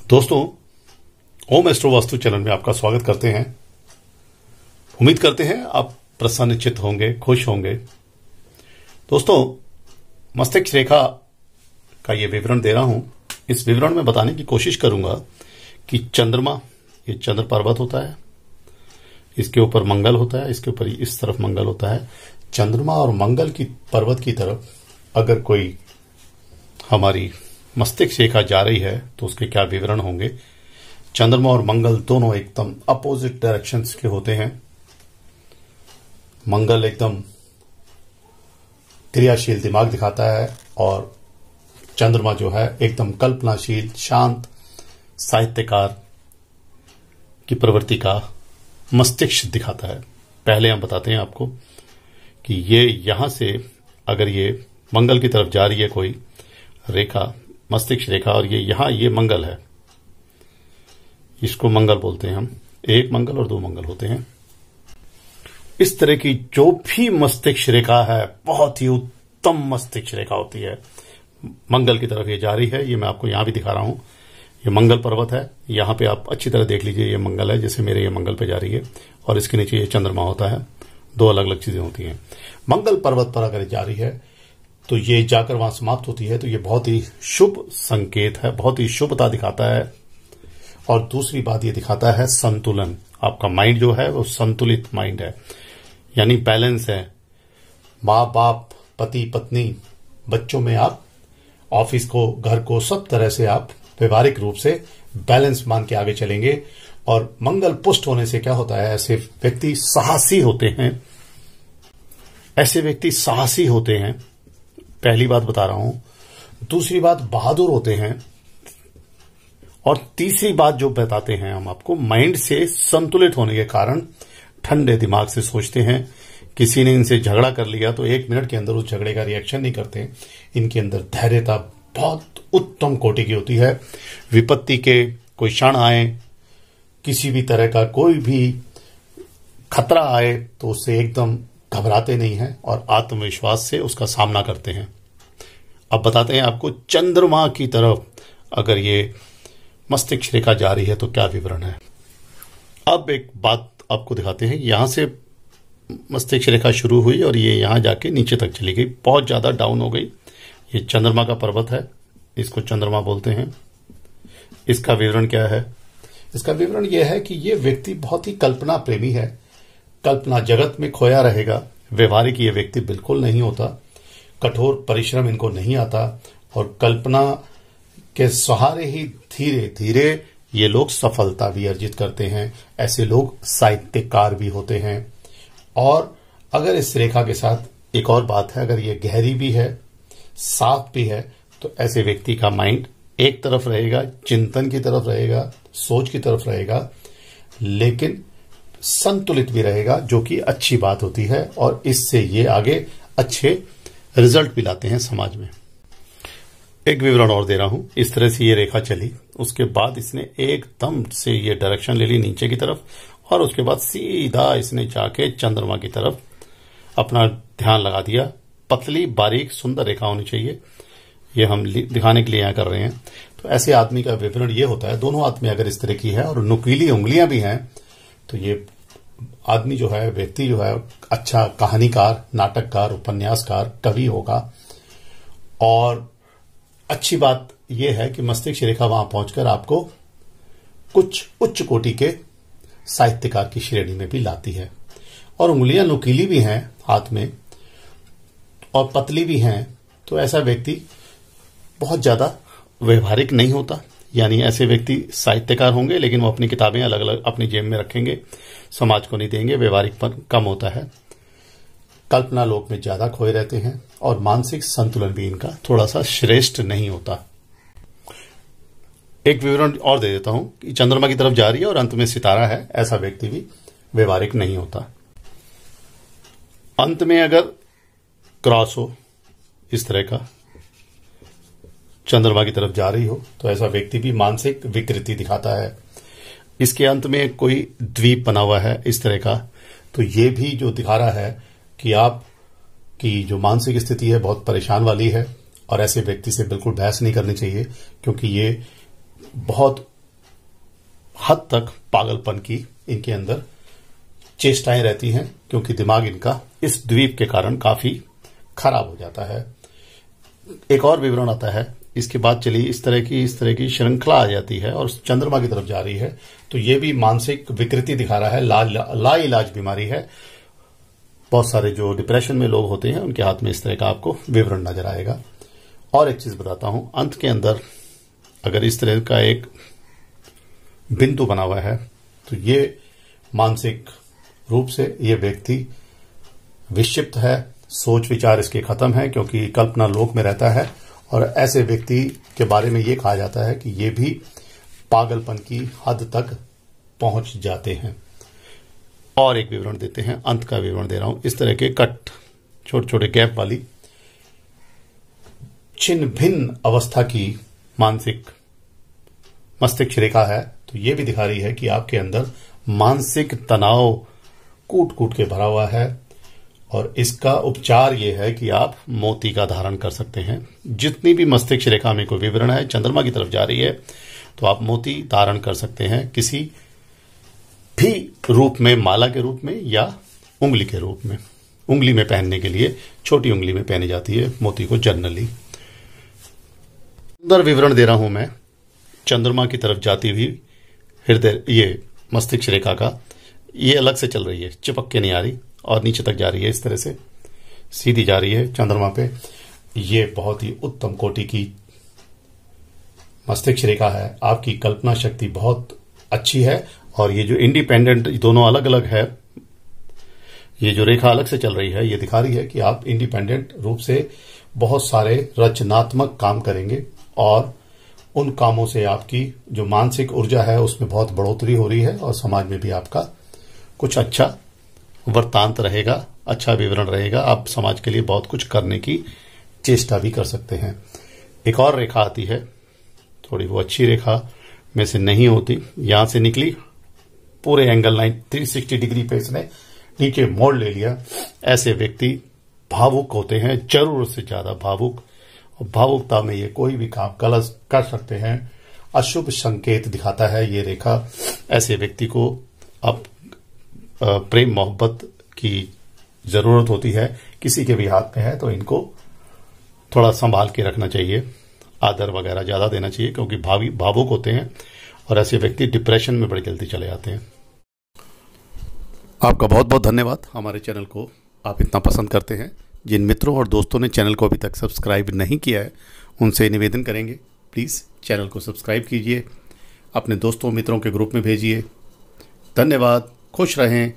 दोस्तों, ओम astro vastu channel में आपका स्वागत करते हैं। उम्मीद करते हैं आप प्रसन्नचित्त होंगे, खुश होंगे। दोस्तों, मस्तिष्क रेखा का ये विवरण दे रहा हूं। इस विवरण में बताने की कोशिश करूंगा कि चंद्रमा, ये चंद्र पर्वत होता है, इसके ऊपर मंगल होता है, इसके ऊपर इस तरफ मंगल होता है। चंद्रमा और मंगल की पर्वत की तरफ अगर कोई हमारी मस्तिष्क रेखा जा रही है तो उसके क्या विवरण होंगे। चंद्रमा और मंगल दोनों एकदम अपोजिट डायरेक्शंस के होते हैं। मंगल एकदम क्रियाशील दिमाग दिखाता है और चंद्रमा जो है एकदम कल्पनाशील, शांत साहित्यकार की प्रवृत्ति का मस्तिष्क दिखाता है। पहले हम बताते हैं आपको कि ये यहां से अगर ये मंगल की तरफ जा रही है कोई रेखा, मस्तिष्क रेखा, और ये मंगल है, इसको मंगल बोलते हैं हम। एक मंगल और दो मंगल होते हैं। इस तरह की जो भी मस्तिष्क रेखा है, बहुत ही उत्तम मस्तिष्क रेखा होती है। मंगल की तरफ ये जा रही है, ये मैं आपको यहां भी दिखा रहा हूं। ये मंगल पर्वत है, यहां पे आप अच्छी तरह देख लीजिए। ये मंगल है, जैसे मेरे ये मंगल पे जा रही है, और इसके नीचे ये चंद्रमा होता है। दो अलग अलग चीजें होती हैं। मंगल पर्वत पर अगर जा रही है तो ये जाकर वहां समाप्त होती है, तो ये बहुत ही शुभ संकेत है, बहुत ही शुभता दिखाता है। और दूसरी बात ये दिखाता है संतुलन। आपका माइंड जो है वो संतुलित माइंड है, यानी बैलेंस है। माँ बाप, पति पत्नी, बच्चों में आप ऑफिस को, घर को, सब तरह से आप व्यवहारिक रूप से बैलेंस मान के आगे चलेंगे। और मंगल पुष्ट होने से क्या होता है, ऐसे व्यक्ति साहसी होते हैं। ऐसे व्यक्ति साहसी होते हैं, पहली बात बता रहा हूं। दूसरी बात, बहादुर होते हैं। और तीसरी बात जो बताते हैं हम आपको, माइंड से संतुलित होने के कारण ठंडे दिमाग से सोचते हैं। किसी ने इनसे झगड़ा कर लिया तो 1 मिनट के अंदर उस झगड़े का रिएक्शन नहीं करते। इनके अंदर धैर्यता बहुत उत्तम कोटि की होती है। विपत्ति के कोई क्षण आए, किसी भी तरह का कोई भी खतरा आए तो उससे एकदम घबराते नहीं हैं और आत्मविश्वास से उसका सामना करते हैं। अब बताते हैं आपको चंद्रमा की तरफ अगर ये मस्तिष्क रेखा जा रही है तो क्या विवरण है। अब एक बात आपको दिखाते हैं। यहां से मस्तिष्क रेखा शुरू हुई और ये यहां जाके नीचे तक चली गई, बहुत ज्यादा डाउन हो गई। ये चंद्रमा का पर्वत है, इसको चंद्रमा बोलते हैं। इसका विवरण क्या है? इसका विवरण यह है कि ये व्यक्ति बहुत ही कल्पना प्रेमी है, कल्पना जगत में खोया रहेगा। व्यवहारिक ये व्यक्ति बिल्कुल नहीं होता, कठोर परिश्रम इनको नहीं आता, और कल्पना के सहारे ही धीरे धीरे ये लोग सफलता भी अर्जित करते हैं। ऐसे लोग साहित्यकार भी होते हैं। और अगर इस रेखा के साथ एक और बात है, अगर ये गहरी भी है, साफ भी है, तो ऐसे व्यक्ति का माइंड एक तरफ रहेगा, चिंतन की तरफ रहेगा, सोच की तरफ रहेगा, लेकिन संतुलित भी रहेगा, जो कि अच्छी बात होती है। और इससे ये आगे अच्छे रिजल्ट भी लाते हैं समाज में। एक विवरण और दे रहा हूं। इस तरह से ये रेखा चली, उसके बाद इसने एकदम से ये डायरेक्शन ले ली नीचे की तरफ, और उसके बाद सीधा इसने जाके चंद्रमा की तरफ अपना ध्यान लगा दिया। पतली, बारीक, सुंदर रेखा होनी चाहिए, ये हम दिखाने के लिए यहां कर रहे हैं। तो ऐसे आदमी का विवरण ये होता है। दोनों आदमी अगर इस तरह की है और नुकीली उंगलियां भी हैं, तो ये आदमी जो है, व्यक्ति जो है, अच्छा कहानीकार, नाटककार, उपन्यासकार, कवि होगा। और अच्छी बात यह है कि मस्तिष्क रेखा वहां पहुंचकर आपको कुछ उच्च कोटि के साहित्यकार की श्रेणी में भी लाती है। और उंगलियां नुकीली भी हैं हाथ में और पतली भी हैं, तो ऐसा व्यक्ति बहुत ज्यादा व्यवहारिक नहीं होता। यानी ऐसे व्यक्ति साहित्यकार होंगे, लेकिन वो अपनी किताबें अलग अलग अपनी जेब में रखेंगे, समाज को नहीं देंगे। व्यवहारिकपन कम होता है, कल्पना लोक में ज्यादा खोए रहते हैं, और मानसिक संतुलन भी इनका थोड़ा सा श्रेष्ठ नहीं होता। एक विवरण और दे देता हूं कि चंद्रमा की तरफ जा रही है और अंत में सितारा है, ऐसा व्यक्ति भी व्यवहारिक नहीं होता। अंत में अगर क्रॉस हो, इस तरह का चंद्रमा की तरफ जा रही हो, तो ऐसा व्यक्ति भी मानसिक विकृति दिखाता है। इसके अंत में कोई द्वीप बना हुआ है इस तरह का, तो ये भी जो दिखा रहा है कि आप की जो मानसिक स्थिति है बहुत परेशान वाली है। और ऐसे व्यक्ति से बिल्कुल बहस नहीं करनी चाहिए, क्योंकि ये बहुत हद तक पागलपन की इनके अंदर चेष्टाएं रहती हैं, क्योंकि दिमाग इनका इस द्वीप के कारण काफी खराब हो जाता है। एक और विवरण आता है इसके बाद। चलिए, इस तरह की श्रृंखला आ जाती है और चंद्रमा की तरफ जा रही है, तो ये भी मानसिक विकृति दिखा रहा है, ला इलाज बीमारी है। बहुत सारे जो डिप्रेशन में लोग होते हैं उनके हाथ में इस तरह का आपको विवरण नजर आएगा। और एक चीज बताता हूं, अंत के अंदर अगर इस तरह का एक बिंदु बना हुआ है तो ये मानसिक रूप से ये व्यक्ति विक्षिप्त है, सोच विचार इसके खत्म है, क्योंकि कल्पना लोक में रहता है। और ऐसे व्यक्ति के बारे में ये कहा जाता है कि ये भी पागलपन की हद तक पहुंच जाते हैं। और एक विवरण देते हैं, अंत का विवरण दे रहा हूं। इस तरह के कट, छोटे छोटे गैप वाली छिन्न भिन्न अवस्था की मानसिक मस्तिष्क रेखा है, तो ये भी दिखा रही है कि आपके अंदर मानसिक तनाव कूट कूट के भरा हुआ है। और इसका उपचार यह है कि आप मोती का धारण कर सकते हैं। जितनी भी मस्तिष्क रेखा में कोई विवरण है चंद्रमा की तरफ जा रही है, तो आप मोती धारण कर सकते हैं, किसी भी रूप में, माला के रूप में या उंगली के रूप में। उंगली में पहनने के लिए, छोटी उंगली में पहनी जाती है मोती को जनरली। सुंदर विवरण दे रहा हूं मैं चंद्रमा की तरफ जाती हुई हृदय, ये मस्तिष्क रेखा का। ये अलग से चल रही है, चिपक के नहीं आ रही और नीचे तक जा रही है, इस तरह से सीधी जा रही है चंद्रमा पे। ये बहुत ही उत्तम कोटि की मस्तिष्क रेखा है। आपकी कल्पना शक्ति बहुत अच्छी है। और ये जो इंडिपेंडेंट, दोनों अलग अलग है, ये जो रेखा अलग से चल रही है, ये दिखा रही है कि आप इंडिपेंडेंट रूप से बहुत सारे रचनात्मक काम करेंगे और उन कामों से आपकी जो मानसिक ऊर्जा है उसमें बहुत बढ़ोतरी हो रही है और समाज में भी आपका कुछ अच्छा वर्तांत रहेगा, अच्छा विवरण रहेगा। आप समाज के लिए बहुत कुछ करने की चेष्टा भी कर सकते हैं। एक और रेखा आती है, थोड़ी वो अच्छी रेखा में से नहीं होती, यहां से निकली, पूरे एंगल 360 डिग्री पे इसने नीचे मोड़ ले लिया। ऐसे व्यक्ति भावुक होते हैं, जरूर से ज्यादा भावुक। और भावुकता में ये कोई भी काम गलत कर सकते हैं। अशुभ संकेत दिखाता है ये रेखा। ऐसे व्यक्ति को अब प्रेम मोहब्बत की जरूरत होती है, किसी के भी हाथ में है तो इनको थोड़ा संभाल के रखना चाहिए, आदर वगैरह ज्यादा देना चाहिए, क्योंकि भावुक होते हैं और ऐसे व्यक्ति डिप्रेशन में बड़ी जल्दी चले जाते हैं। आपका बहुत बहुत धन्यवाद, हमारे चैनल को आप इतना पसंद करते हैं। जिन मित्रों और दोस्तों ने चैनल को अभी तक सब्सक्राइब नहीं किया है उनसे निवेदन करेंगे, प्लीज़ चैनल को सब्सक्राइब कीजिए, अपने दोस्तों मित्रों के ग्रुप में भेजिए। धन्यवाद, खुश रहें।